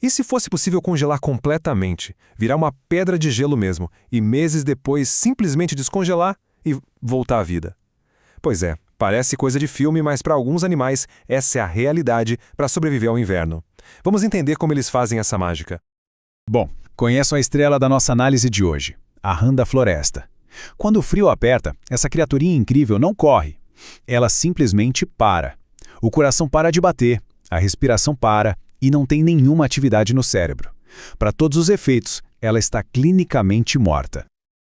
E se fosse possível congelar completamente, virar uma pedra de gelo mesmo, e meses depois simplesmente descongelar e voltar à vida? Pois é, parece coisa de filme, mas para alguns animais essa é a realidade para sobreviver ao inverno. Vamos entender como eles fazem essa mágica. Bom, conheçam a estrela da nossa análise de hoje, a rã da floresta. Quando o frio aperta, essa criaturinha incrível não corre. Ela simplesmente para. O coração para de bater, a respiração para e não tem nenhuma atividade no cérebro. Para todos os efeitos, ela está clinicamente morta.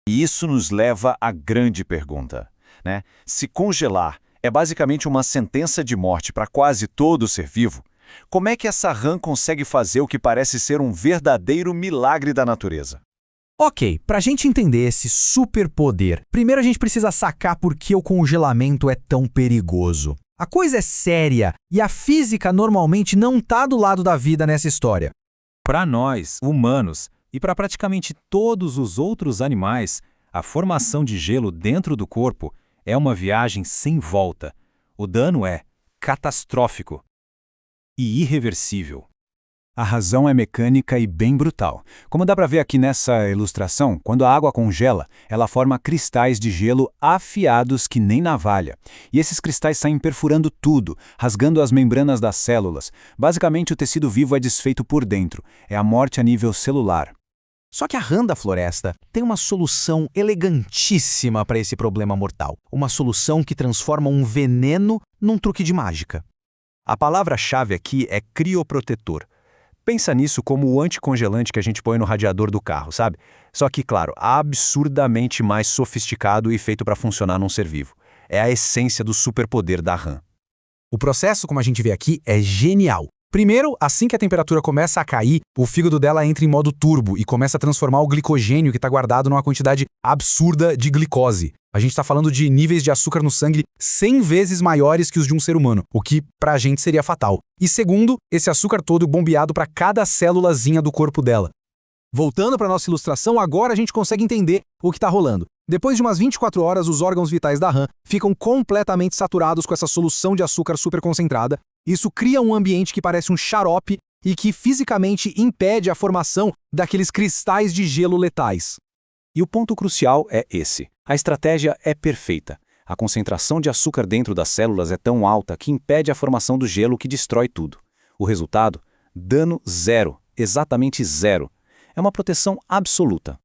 E isso nos leva à grande pergunta, né? Se congelar é basicamente uma sentença de morte para quase todo ser vivo, como é que essa rã consegue fazer o que parece ser um verdadeiro milagre da natureza? Ok, para a gente entender esse superpoder, primeiro a gente precisa sacar por que o congelamento é tão perigoso. A coisa é séria e a física normalmente não está do lado da vida nessa história. Para nós, humanos, e para praticamente todos os outros animais, a formação de gelo dentro do corpo é uma viagem sem volta. O dano é catastrófico e irreversível. A razão é mecânica e bem brutal. Como dá para ver aqui nessa ilustração, quando a água congela, ela forma cristais de gelo afiados que nem navalha. E esses cristais saem perfurando tudo, rasgando as membranas das células. Basicamente, o tecido vivo é desfeito por dentro. É a morte a nível celular. Só que a rã da floresta tem uma solução elegantíssima para esse problema mortal. Uma solução que transforma um veneno num truque de mágica. A palavra-chave aqui é crioprotetor. Pensa nisso como o anticongelante que a gente põe no radiador do carro, sabe? Só que, claro, absurdamente mais sofisticado e feito para funcionar num ser vivo. É a essência do superpoder da rã. O processo, como a gente vê aqui, é genial. Primeiro, assim que a temperatura começa a cair, o fígado dela entra em modo turbo e começa a transformar o glicogênio que está guardado numa quantidade absurda de glicose. A gente está falando de níveis de açúcar no sangue 100 vezes maiores que os de um ser humano, o que pra gente seria fatal. E segundo, esse açúcar todo bombeado para cada célulazinha do corpo dela. Voltando para nossa ilustração, agora a gente consegue entender o que está rolando. Depois de umas 24 horas, os órgãos vitais da rã ficam completamente saturados com essa solução de açúcar super concentrada. Isso cria um ambiente que parece um xarope e que fisicamente impede a formação daqueles cristais de gelo letais. E o ponto crucial é esse. A estratégia é perfeita. A concentração de açúcar dentro das células é tão alta que impede a formação do gelo que destrói tudo. O resultado? Dano zero. Exatamente zero. É uma proteção absoluta.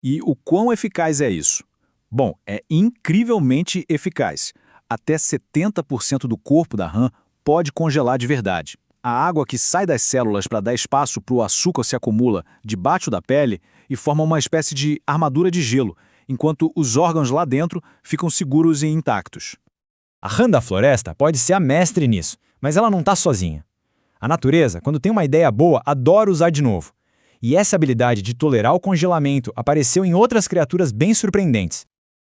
E o quão eficaz é isso? Bom, é incrivelmente eficaz. Até 70% do corpo da rã pode congelar de verdade. A água que sai das células para dar espaço para o açúcar se acumula debaixo da pele e forma uma espécie de armadura de gelo, enquanto os órgãos lá dentro ficam seguros e intactos. A rã da floresta pode ser a mestre nisso, mas ela não está sozinha. A natureza, quando tem uma ideia boa, adora usar de novo. E essa habilidade de tolerar o congelamento apareceu em outras criaturas bem surpreendentes.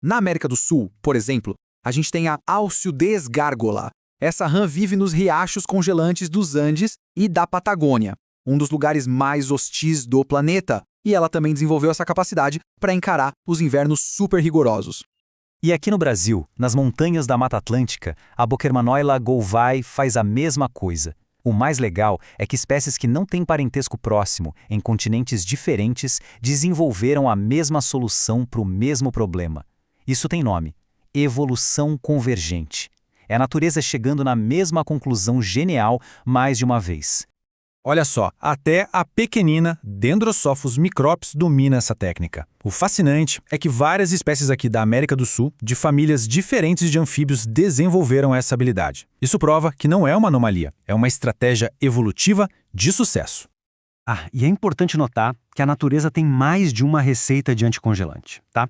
Na América do Sul, por exemplo, a gente tem a Alciodes gárgola. Essa rã vive nos riachos congelantes dos Andes e da Patagônia, um dos lugares mais hostis do planeta, e ela também desenvolveu essa capacidade para encarar os invernos super rigorosos. E aqui no Brasil, nas montanhas da Mata Atlântica, a Boquermanoila golvai faz a mesma coisa. O mais legal é que espécies que não têm parentesco próximo, em continentes diferentes, desenvolveram a mesma solução para o mesmo problema. Isso tem nome: evolução convergente. É a natureza chegando na mesma conclusão genial mais de uma vez. Olha só, até a pequenina Dendrosophus micropes domina essa técnica. O fascinante é que várias espécies aqui da América do Sul, de famílias diferentes de anfíbios, desenvolveram essa habilidade. Isso prova que não é uma anomalia, é uma estratégia evolutiva de sucesso. E é importante notar que a natureza tem mais de uma receita de anticongelante, tá?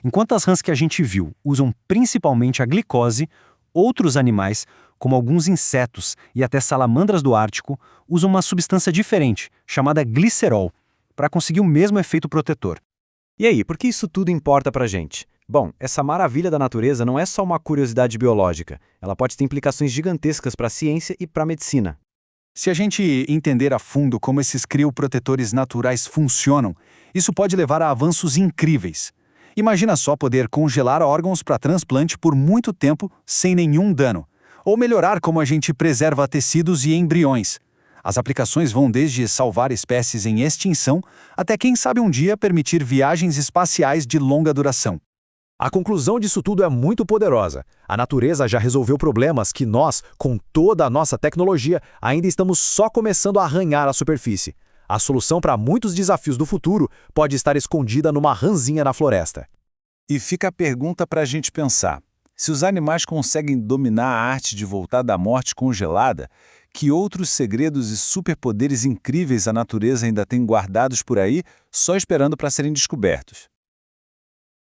Enquanto as rãs que a gente viu usam principalmente a glicose, outros animais, como alguns insetos e até salamandras do Ártico, usam uma substância diferente, chamada glicerol, para conseguir o mesmo efeito protetor. E aí, por que isso tudo importa pra gente? Bom, essa maravilha da natureza não é só uma curiosidade biológica. Ela pode ter implicações gigantescas para a ciência e para a medicina. Se a gente entender a fundo como esses crioprotetores naturais funcionam, isso pode levar a avanços incríveis. Imagina só poder congelar órgãos para transplante por muito tempo sem nenhum dano. Ou melhorar como a gente preserva tecidos e embriões. As aplicações vão desde salvar espécies em extinção até, quem sabe um dia, permitir viagens espaciais de longa duração. A conclusão disso tudo é muito poderosa. A natureza já resolveu problemas que nós, com toda a nossa tecnologia, ainda estamos só começando a arranhar a superfície. A solução para muitos desafios do futuro pode estar escondida numa rãzinha na floresta. E fica a pergunta para a gente pensar. Se os animais conseguem dominar a arte de voltar da morte congelada, que outros segredos e superpoderes incríveis a natureza ainda tem guardados por aí, só esperando para serem descobertos?